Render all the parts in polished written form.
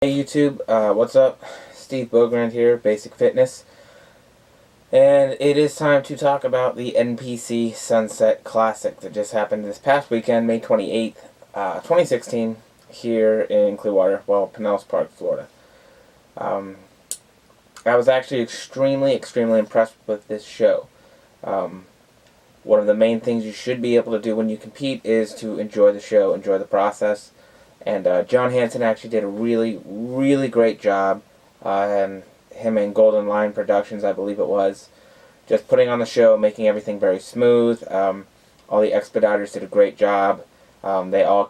Hey YouTube, what's up? Steve Bogrand here, Basic Fitness. And it is time to talk about the NPC Sunset Classic that just happened this past weekend, May 28th, 2016, here in Clearwater, Pinellas Park, Florida. I was actually extremely impressed with this show. One of the main things you should be able to do when you compete is to enjoy the show, enjoy the process. And John Hanson actually did a really great job. Him and Golden Line Productions, I believe it was, just putting on the show, making everything very smooth. All the expediters did a great job. They all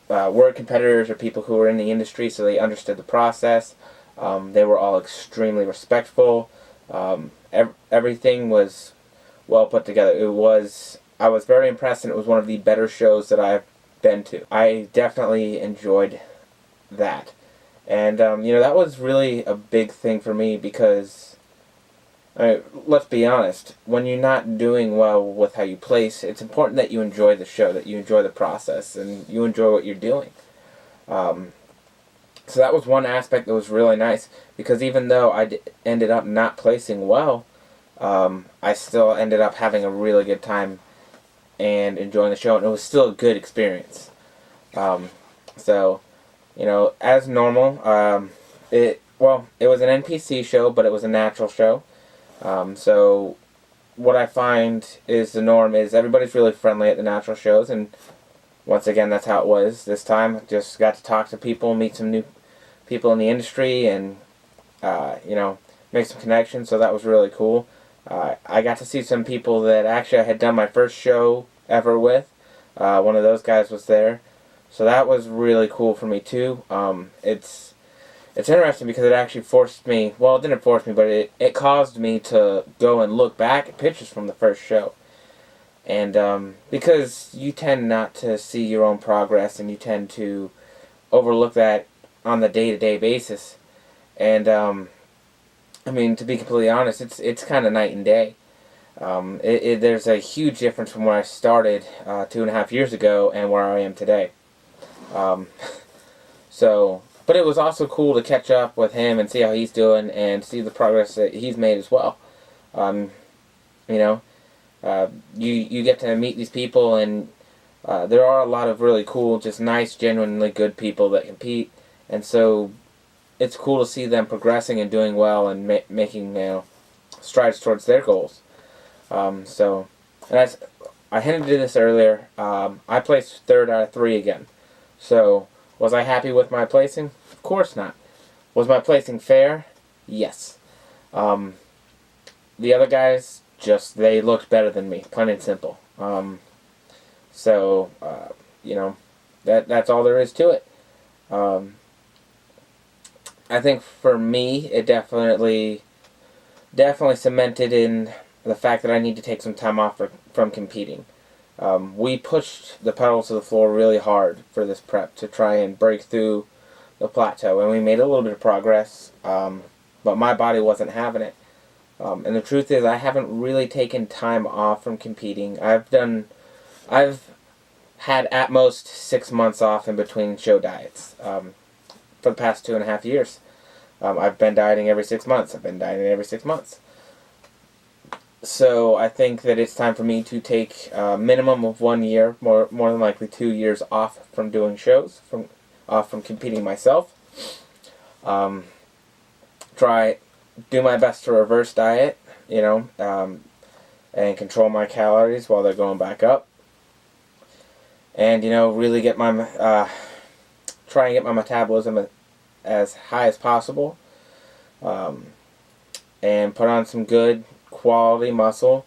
were competitors or people who were in the industry, so they understood the process. They were all extremely respectful. Everything was well put together. I was very impressed, and it was one of the better shows that I've been to. I definitely enjoyed that. And, that was really a big thing for me because, let's be honest, when you're not doing well with how you place, it's important that you enjoy the show, that you enjoy the process, and you enjoy what you're doing. So that was one aspect that was really nice, because even though I ended up not placing well, I still ended up having a really good time and enjoying the show, and it was still a good experience. So, as normal, it was an NPC show, but it was a natural show. So what I find is the norm is everybody's really friendly at the natural shows, and once again, that's how it was this time. I just got to talk to people, meet some new people in the industry, and, make some connections, so that was really cool. I got to see some people that actually I had done my first show ever with. One of those guys was there. So that was really cool for me too. It's interesting because it actually forced me, well, it didn't force me, but it caused me to go and look back at pictures from the first show. And because you tend not to see your own progress, and you tend to overlook that on the day-to-day basis. And to be completely honest, it's kind of night and day. There's a huge difference from where I started 2.5 years ago and where I am today. But it was also cool to catch up with him and see how he's doing and see the progress that he's made as well. You get to meet these people, and there are a lot of really cool, just nice, genuinely good people that compete, and so it's cool to see them progressing and doing well and making strides towards their goals. And as I hinted to this earlier, I placed 3rd out of 3 again. So, was I happy with my placing? Of course not. Was my placing fair? Yes. The other guys, they looked better than me, plain and simple. That's all there is to it. I think for me, it definitely cemented in the fact that I need to take some time off from competing. We pushed the pedal to the floor really hard for this prep to try and break through the plateau, and we made a little bit of progress, but my body wasn't having it. And the truth is, I haven't really taken time off from competing. I've had at most 6 months off in between show diets for the past 2.5 years. I've been dieting every 6 months. So I think that it's time for me to take a minimum of 1 year, more than likely 2 years off from doing shows, off from competing myself. Do my best to reverse diet, and control my calories while they're going back up. And, really get try and get my metabolism as high as possible. And put on some good quality muscle,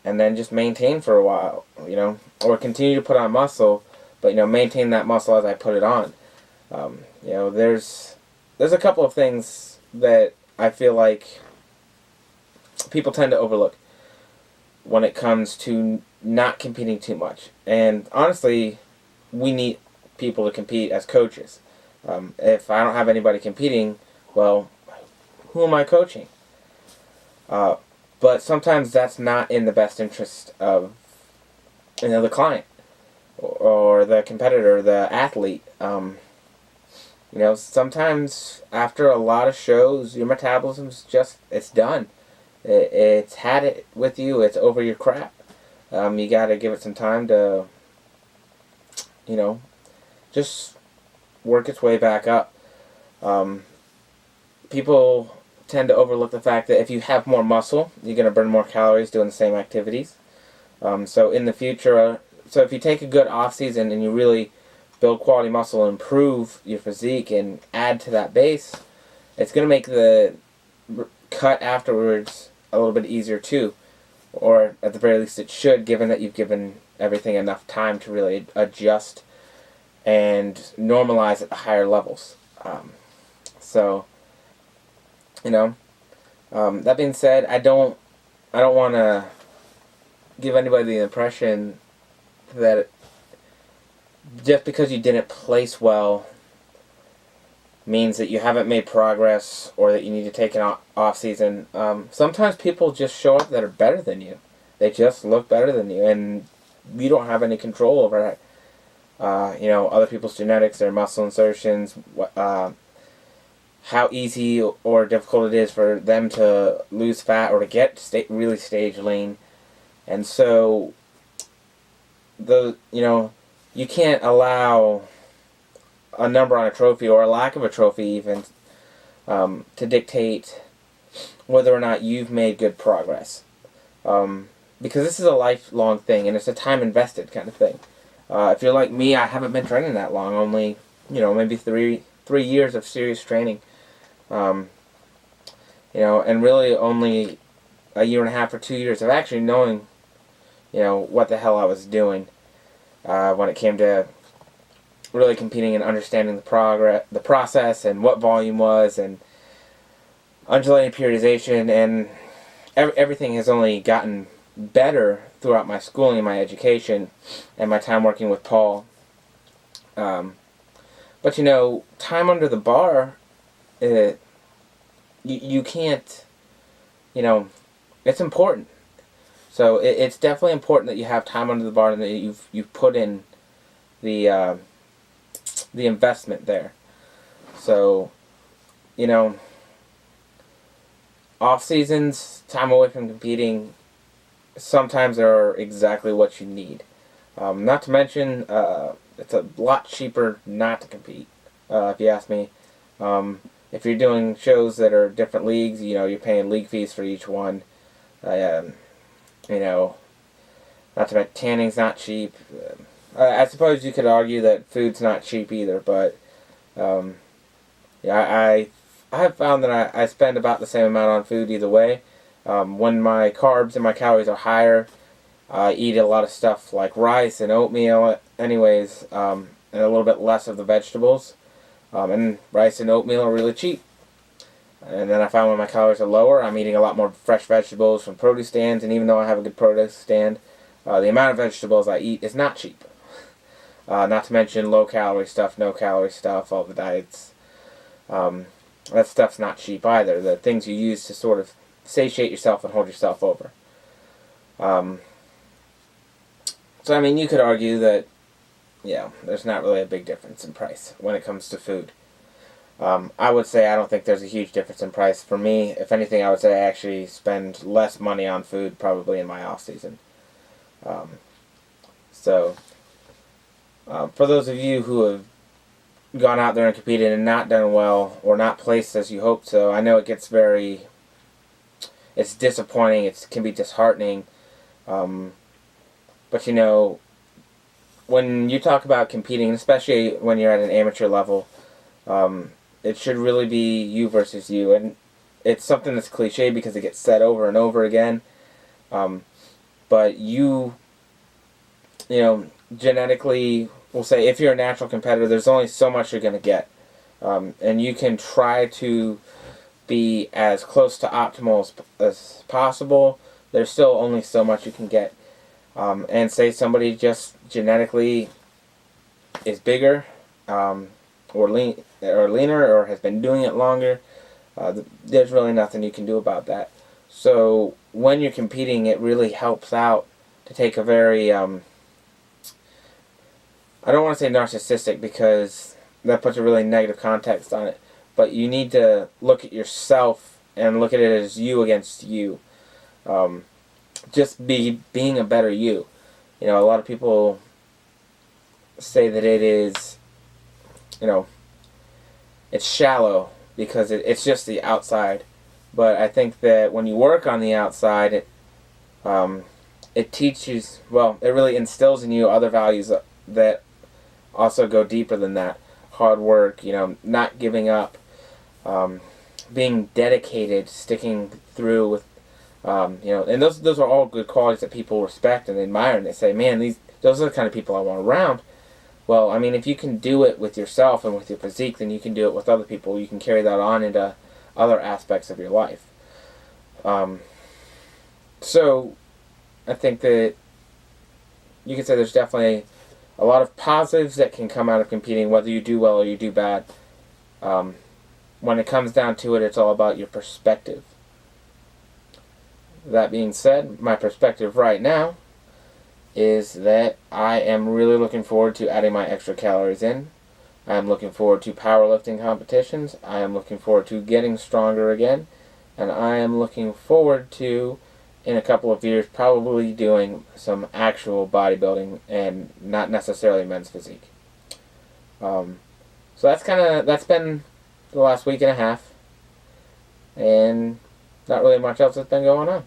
and then just maintain for a while, or continue to put on muscle, but maintain that muscle as I put it on. There's a couple of things that I feel like people tend to overlook when it comes to not competing too much. And honestly, we need people to compete as coaches. If I don't have anybody competing, well, who am I coaching? But sometimes that's not in the best interest of the client or the competitor, the athlete. Sometimes after a lot of shows, your metabolism's it's done. It's had it with you. It's over your crap. You got to give it some time to, you know, just work its way back up. Um, People tend to overlook the fact that if you have more muscle, you're going to burn more calories doing the same activities. So in the future, so if you take a good off season and you really build quality muscle, improve your physique, and add to that base, it's going to make the cut afterwards a little bit easier too. Or at the very least it should, given that you've given everything enough time to really adjust and normalize at the higher levels. So, that being said, I don't want to give anybody the impression that just because you didn't place well means that you haven't made progress or that you need to take an off season. Sometimes people just show up that are better than you. They just look better than you, and you don't have any control over it. Other people's genetics, their muscle insertions, how easy or difficult it is for them to lose fat or to get really stage lean. And so, you can't allow a number on a trophy or a lack of a trophy even to dictate whether or not you've made good progress. Because this is a lifelong thing, and it's a time invested kind of thing. If you're like me, I haven't been training that long, only, maybe three years of serious training. And really only a year and a half or 2 years of actually knowing, what the hell I was doing when it came to really competing and understanding the process, and what volume was, and undulating periodization, and everything has only gotten better throughout my schooling and my education and my time working with Paul. But time under the bar, you can't, it's important. So it's definitely important that you have time under the bar and that you've put in the investment there. So, off seasons, time away from competing, sometimes are exactly what you need. Not to mention, it's a lot cheaper not to compete, if you ask me. If you're doing shows that are different leagues, you're paying league fees for each one. Not to mention tanning's not cheap. I suppose you could argue that food's not cheap either, but I have found that I spend about the same amount on food either way. When my carbs and my calories are higher, I eat a lot of stuff like rice and oatmeal anyways, and a little bit less of the vegetables. And rice and oatmeal are really cheap. And then I find when my calories are lower, I'm eating a lot more fresh vegetables from produce stands, and even though I have a good produce stand, the amount of vegetables I eat is not cheap. Not to mention low calorie stuff, no calorie stuff, all the diets. That stuff's not cheap either. The things you use to sort of satiate yourself and hold yourself over. So, you could argue that, there's not really a big difference in price when it comes to food. I would say I don't think there's a huge difference in price. For me, if anything, I would say I actually spend less money on food probably in my off season. For those of you who have gone out there and competed and not done well, or not placed as you hoped so, I know it gets it's disappointing, it can be disheartening, but when you talk about competing, especially when you're at an amateur level, it should really be you versus you, and it's something that's cliche because it gets said over and over again, but genetically, we'll say if you're a natural competitor, there's only so much you're going to get, and you can try to be as close to optimal as possible. There's still only so much you can get, and say somebody just genetically is bigger, or leaner, or has been doing it longer, there's really nothing you can do about that. So when you're competing, it really helps out to take a very, I don't want to say narcissistic, because that puts a really negative context on it. But you need to look at yourself and look at it as you against you. Just being a better you. You know, a lot of people say that it is, you know, it's shallow because it's just the outside. But I think that when you work on the outside, it teaches, well, it really instills in you other values that also go deeper than that. Hard work, you know, not giving up, being dedicated, sticking through with, you know, and those are all good qualities that people respect and admire, and they say, man, those are the kind of people I want around. Well, I mean, if you can do it with yourself and with your physique, then you can do it with other people. You can carry that on into other aspects of your life. So, I think that you can say there's definitely a lot of positives that can come out of competing, whether you do well or you do bad. When it comes down to it, it's all about your perspective. That being said, my perspective right now is that I am really looking forward to adding my extra calories in. I am looking forward to powerlifting competitions. I am looking forward to getting stronger again. And I am looking forward to, in a couple of years, probably doing some actual bodybuilding and not necessarily men's physique. So that's been the last week and a half. And not really much else has been going on.